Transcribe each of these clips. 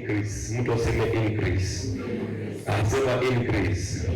increase. Mtu aseme increase. Asema increase.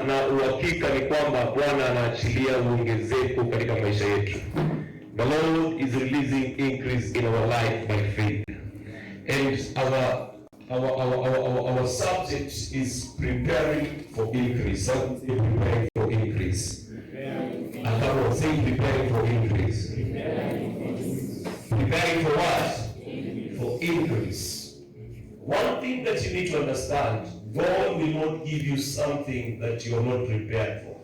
Na uhakika ni kwamba Bwana anaachilia uongezeko katika maisha yetu. The Lord is releasing increase in our life by faith. And our subject is preparing for increase. Preparing for increase. And I will say preparing for increase. Preparing for what? For increase. One thing that you need to understand, God will not give you something that you are not prepared for.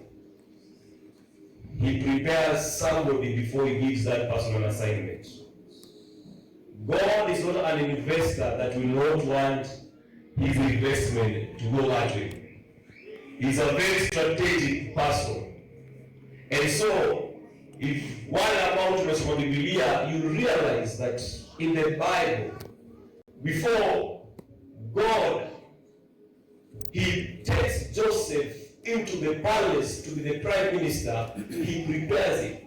He prepares somebody before he gives that person an assignment. God is not an investor that will not want his investment to go that way. He's a very strategic person. And so, if one amount of Biblia, you realize that in the Bible, before God, he takes Joseph into the palace to be the prime minister, he prepares it.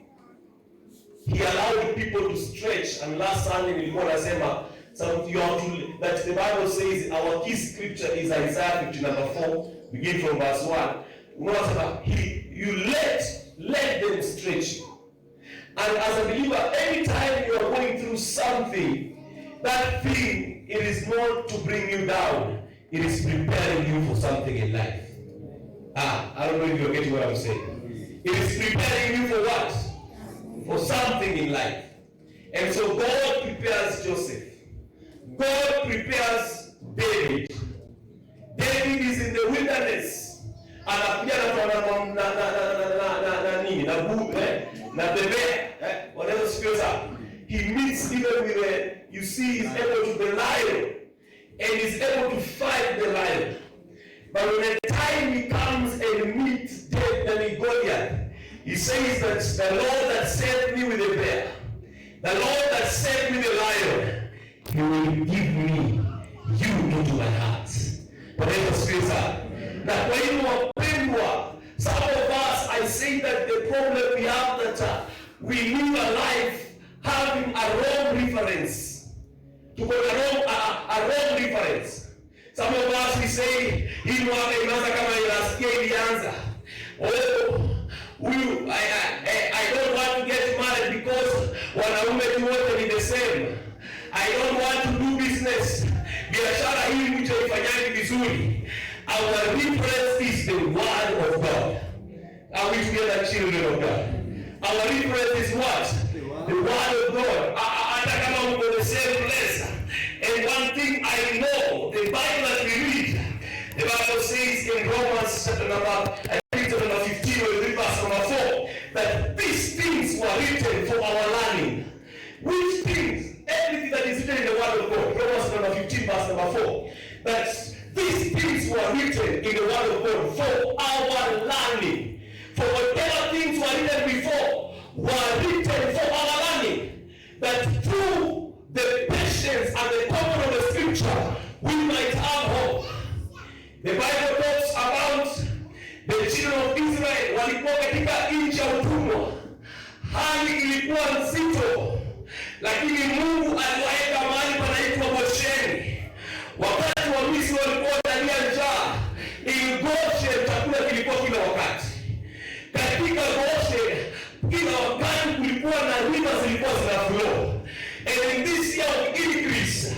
He allowed people to stretch, and last Sunday nilikuwa nasema that the Bible says our key scripture is Isaiah 54, begin from verse 1. Unasema you let them stretch. And as a believer, anytime you are going through something, that thing, it is not to bring you down, it is preparing you for something in life. I don't know if you're getting what I'm saying. It is preparing you for what? For something in life. And so God prepares Joseph. God prepares David. David is in the wilderness. Anakuja na bebe, whatever skills are. He meets even with you see, he's able to the lion, and he's able to fight the lion. But when the time he comes and meets Goliath, he says that the Lord that saved me with the bear, the Lord that saved me the lion, he will give me you into my heart. Whatever skills are. Now when you are wapendwa, some of us, I say that the problem we have that we live a life having a wrong reference. To go a wrong reference. Some of us we say, hii mwaka imeanza kama inasikia ilianza. I don't want to get married because wanaume tu wote ni the same. I don't want to do business. Biashara hii mtu ifanyani vizuri. Our reference is the word of God. Are we together, children of God? Our reference is what? The word of God. Hata kama mko the same place. And one thing I know, the Bible that we read, the Bible says in Romans chapter number 15, we read verse number 4, that these things were written for our learning. Which things? Everything that is written in the word of God. Romans number 15, verse number 4. That these things were written in the word of God for our learning. For whatever things were written before were written for our learning. That through the patience and the comfort of the scripture, we might have hope. The Bible talks about the children of Israel walikuwa katika nchi ya utumwa. Hali ilikuwa nzito, lakini Mungu aliwaeka mahali panaitwa Gosheni. Wakati wa Misri walikuwa ndani ya njaa, ili Gosheni chakula kilikuwa kila wakati. Katika Gosheni kila wakati kulikuwa na rivers zilikuwa zinaflow. And in this year of increase,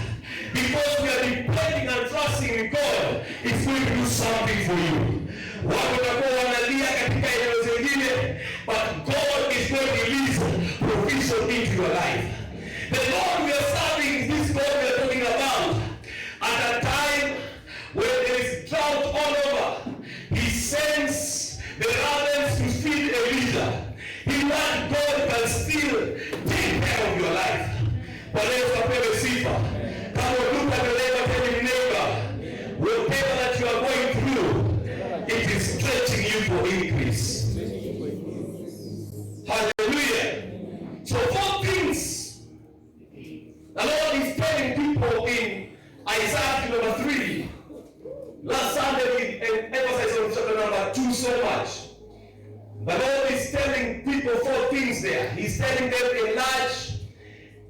because we are depending and trusting in God, it's going to do something for you. Watu watakuwa wanalia katika eneo zingine, but God is going to release provision into your life. The Lord we are serving is this God we are talking about. At a time when there is drought all over, He sends the ravens to feed Elijah. He that God can still take care of your life. Bwana Yesu apewe sifa. Kama uduka dereva tell your neighbor, whatever that you are going through, it is stretching you for increase. Hallelujah. So 4 things the Lord is telling people in Isaiah number 3. Last Sunday we emphasized on chapter number 2 so much. The Lord is telling people 4 things there. He's telling them enlarge.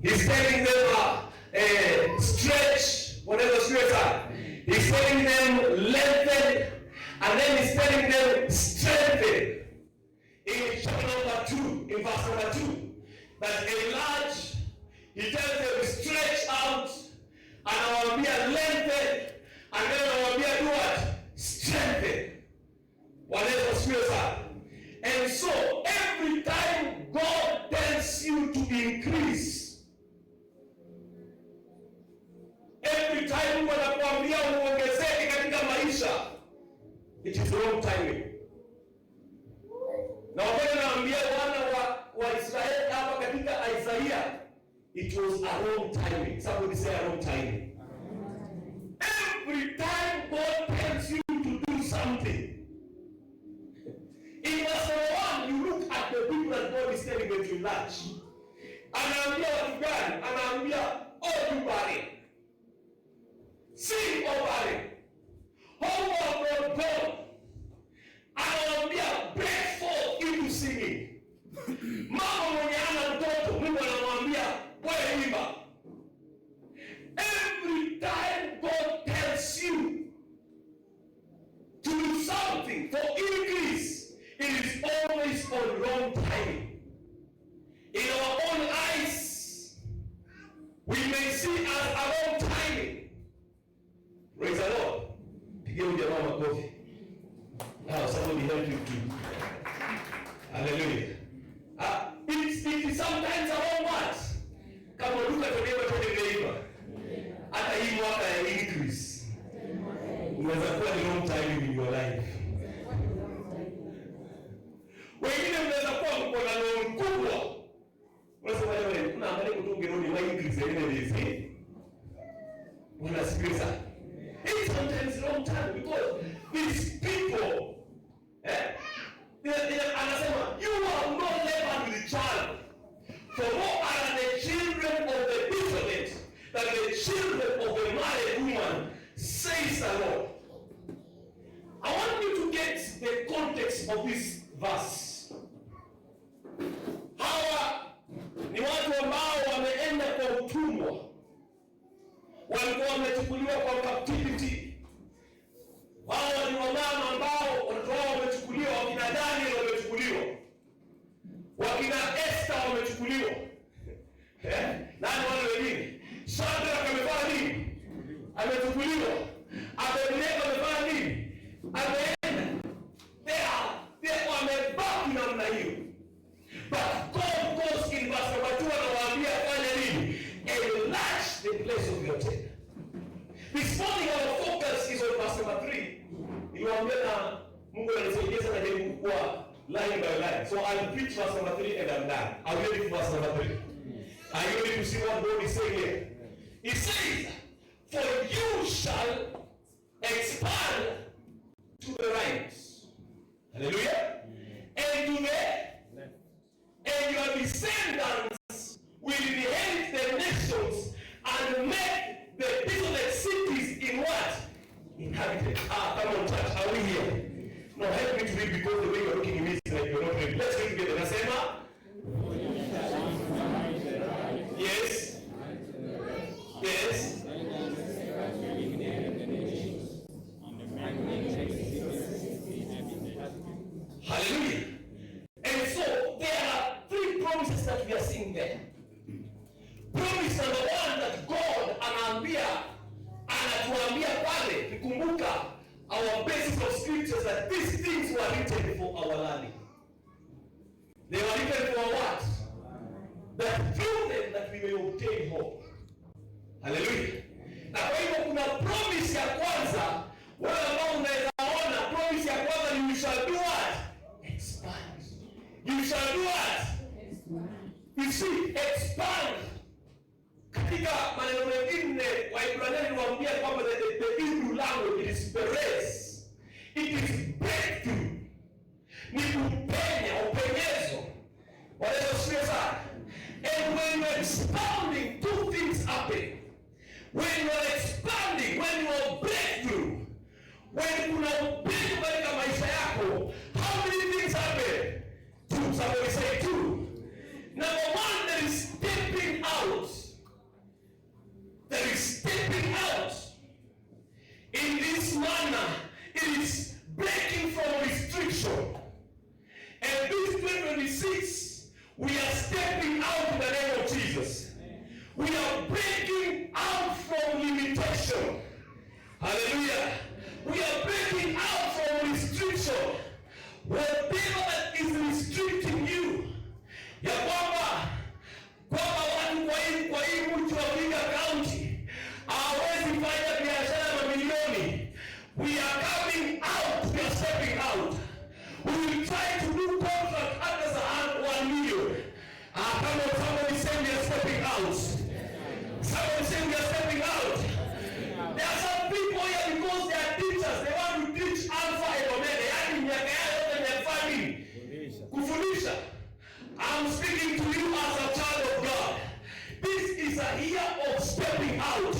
He's telling them stretch. He's telling them lengthen, and then he's telling them strengthen. In chapter number 2, in verse number 2, that enlarge, he tells them stretch out, and anawaambia lengthen, and then anawaambia do what? Strengthen. Wanaweza siwe sana. And so every time God tells you to increase, every time Mungu anakuambia uongezeke katika maisha, it is wrong timing. Na wakati anaambia wana wa Israeli hapa katika Isaiah, it was a wrong timing. Somebody say a wrong timing. Every time God tells you to do something, in verse 1, you look at the people that God is telling them to enlarge. Anaambia watu gani? Anaambia, oh you barren, sing oh barren, oh God God. Anaambia break forth into singing. Mama mwenye ana mtoto, Mungu anamwambia wewe imba. Every time God tells you to do something for increase, it is always on wrong timing. In our own eyes, we may see as a wrong timing. Praise the Lord. Pigia ujamaa makofi. Now somebody help you too. Hallelujah. It is sometimes a wrong word. Kama Luka tunaiba. Hata hii mwaka ya increase. Unaweza kuwa ni wrong timing in your life. Wengine mnaweza kuwa mko na loan kubwa. Unasema wewe unaangalia kutunge loan ya increase ile hizi. Unasikiliza? It's sometimes wrong time because these people anasema you are not labored with child, for more are the children of the desolate than the children of the married woman, says the Lord. I want you to get the context of this verse. Hawa ni watu ambao wameenda kwa utumwa, walikuwa wamechukuliwa kwa captivity. Wao ni wamama ambao watoto wao wamechukuliwa, wakina Daniel wamechukuliwa, wakina Esther wamechukuliwa. Nani wale wengine? Shadraka amefanya nini? Amechukuliwa. Abednego amefanya nini? Ameenda. They wamebaki namna hiyo. But God goes in verse number 2 anawaambia fanya nini? Enlarge the place of your tent. This morning our focus is on verse number 3. Niwaambia na Mungu ananisaidia sana jaribu kuwa line by line. So I'll preach verse number 3 and I'm done. Are you ready for verse number 3? Are you ready to see what God is saying here? He says, for you shall expand to the right. Hallelujah. And to the left. And your descendants will inherit the nations and make the desolate cities in what? Inhabited. Come on, church. Are we here? No, help me to read because the way you're looking at me is like you're not ready. Let's read together. Nasema. Yes. Yes. Hallelujah. And so there are 3 promises that we are seeing there. Promise number 1 that God anatuambia pale, nikumbuka our basis of scriptures that these things were written for our learning. They were written for what? That through them that we may obtain hope. Hallelujah. Na kwa hivyo kuna promise ya kwanza, wale ambao unaweza ona promise ya kwanza ni you shall do what? Expand. You shall do what? You see, expand. Katika maneno mengine Waebrania niwaambia kwamba the Hebrew language it is perez. It is breakthrough. Ni kupenya, upenyezo. Wale sio sana. And when you're expounding, 2 things happen. When you're expanding, when you are breakthrough, when kuna upenyo katika maisha yako, how many things happen? 2. Somebody say 2. Number 1, there is stepping out. There is stepping out. In one is breaking from restriction. And this 2026, we are stepping out in the name of Jesus. We are breaking out from limitation. Hallelujah. We are breaking out from restriction. Whatever that is restricting you, ya kwamba watu kwa hii mtu wa Vihiga County hawezi fanya biashara na milioni. We are coming out. We are stepping out. We will try to do contract under the 1 million. Come on, somebody say we are stepping out. Somebody say we are stepping out. There are some people here because they are teachers. They want to teach Alpha and Omega. Yani miaka yao yote ni family. Kufundisha. I'm speaking to you as a child of God. This is a year of stepping out.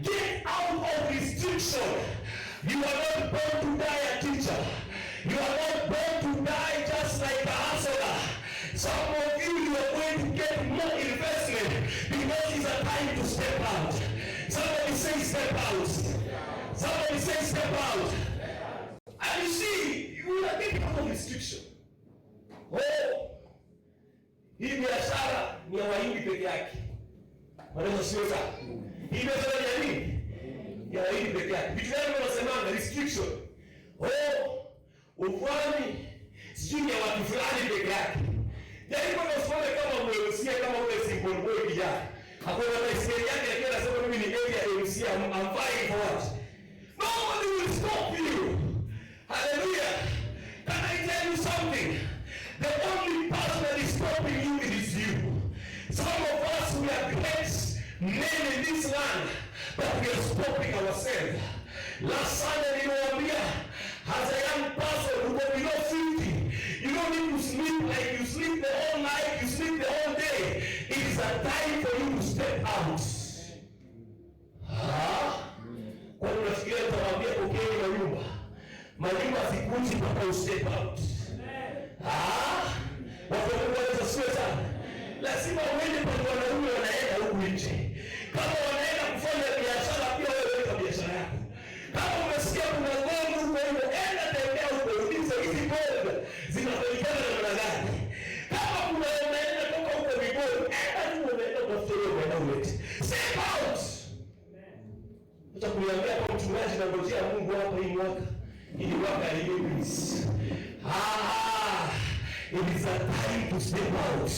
Get out of restriction. You are not born to die a teacher. You are not born to die just like a hustler. Some of you are going to get more investment because it's a time to step out. Somebody say step out. Somebody say step out. And you see, you are getting out of restriction. Oh, hii biashara ni ya Wahindi peke yake. Wanaweza sio sana. Hii biashara ni ya nini? Ya Wahindi peke yake. Vitu gani wanasemanga restriction? Oh, ufani sijui ya watu fulani peke yake. Jaribu kusoma kama mweusia kama ule symbol boy kijana. Hakuna hata historia yake lakini anasema mimi ni area MC, I'm fighting for what? Nobody will stop you. Hallelujah. Can I tell you something? The only person that is stopping you is you. Some of us, we are great men in this land, but we are stopping ourselves. Last Sunday, as a young person who was below 50, you don't need to sleep like you sleep the whole night, you sleep the whole day. It is a time for you to step out. Kwa nini unafikiria utawaambia pokeni manyumba? Manyumba sikuji mpaka step out. Watu wanaweza sio sana. Lazima uende kwa wanaume wanaenda huku nje. Kama wanaenda kufanya biashara pia wewe weka biashara yako. Kama umesikia kuna ngombe huko hivyo, enda tembea huko, uliza hizi ngombe zinapatikana namna gani. Kama kuna unaenda toka huko Migori, enda tu unaenda kutafuta kwenda ulete. Step out. Acha kuniambia kwa mchungaji na ngojea Mungu hapa hii mwaka. Ili mwaka hiyo please. It is a time to step out.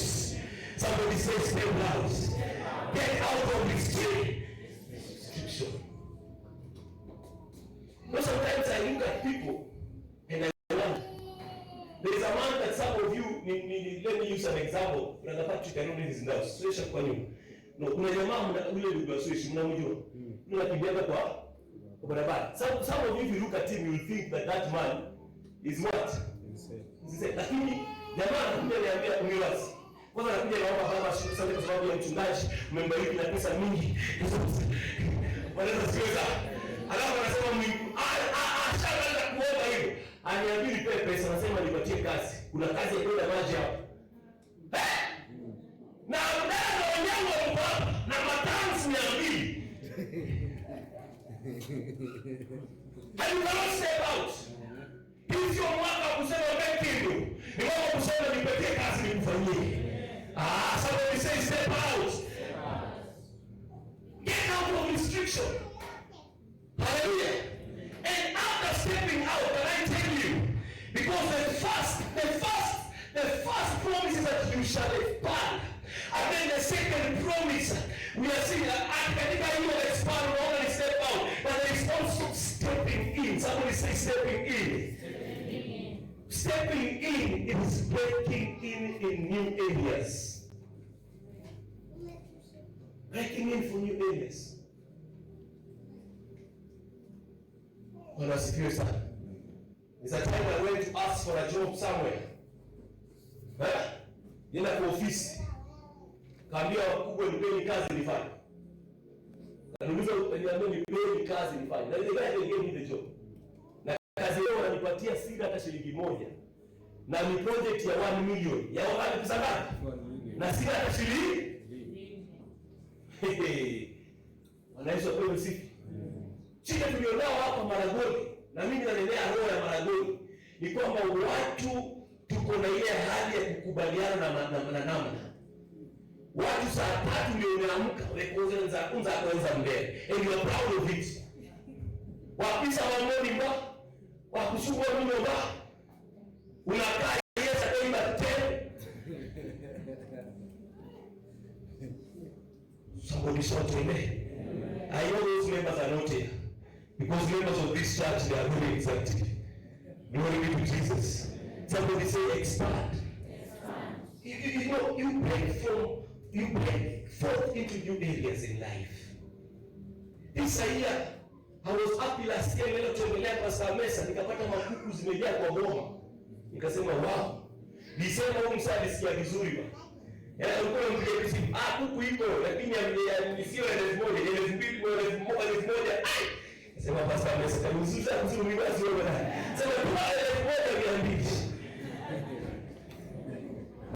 Somebody say step out. Get out of restriction. You know, sometimes I look at people and I wonder. There is a man that some of you, let me use an example. Brother Patrick, I know this is now. Suesha kwa nyuma. No, kuna jamaa ule ndugu wa Suesha, mnamjua? Mnakimbia kwa barabara. Some of you, if you look at him, you will think that that man is what? Lakini jamaa anakuja niambia uniwasi. Kwanza anakuja naomba baba asante kwa sababu ya mchungaji, mmembariki na pesa mingi. Wanaweza siweza. Alafu anasema shamba la kuomba hivyo. Aniambia nipe pesa, anasema nipatie kazi. Kuna kazi ya kwenda maji hapo. Na mdada wanyama hapa na matansi 200. And you cannot step out. Hiyo mwaka kusema mekendo. Ni mwaka kusema nipatie kazi nikufanyie. Somebody say step out. Get out of restriction. Hallelujah. And after stepping out, can I tell you? Because the first promise is that you shall expand. And then the second promise, we are seeing that katika hiyo expand, we only step out. But there is also stepping in. Somebody say stepping in. Stepping in is breaking in new areas. Breaking in for new areas. Wanasifiwe sana. It's a time I went to ask for a job somewhere. Nenda kwa ofisi. Kaambia wakubwa nipeni kazi nifanye. Kaniuliza niambie nipeni kazi nifanye. Na ile guy gave me the job. Na kazi yao wananipatia siri hata shilingi 1. Na ni project ya 1 million. Ya wakati pesa ngapi? Na siri hata shilingi. Wanaishi kwa siku. Shida tulionao hapa Maragoli. na mimi nanenea roho ya Maragoli, ni kwamba watu tuko na ile hali ya kukubaliana na namna. Watu saa 3 ndio umeamka, wekoza kwanza mbele. And you are proud of it. Wapisa wangoni mba, wakusugwa mno mba. Unakaa yesa kwa imba tele. Somebody shout amen. I know those members are not here. Because members of this church, they are very excited. Glory be to Jesus. Somebody say expand. Expand. You know, you break forth into new areas in life. This year, I was happy last year, nilio tembelea Pastor Mesa, nikapata makuku zimejaa kwa boma. Nikasema wow. Nisema huyu msali sikia vizuri ba. Ulikuwa mpiga kisimu, kuku iko, lakini nisio 1,000, 2,000, 1,000. Sema Pastor Mesa, kama usuza kuzuri basi wewe.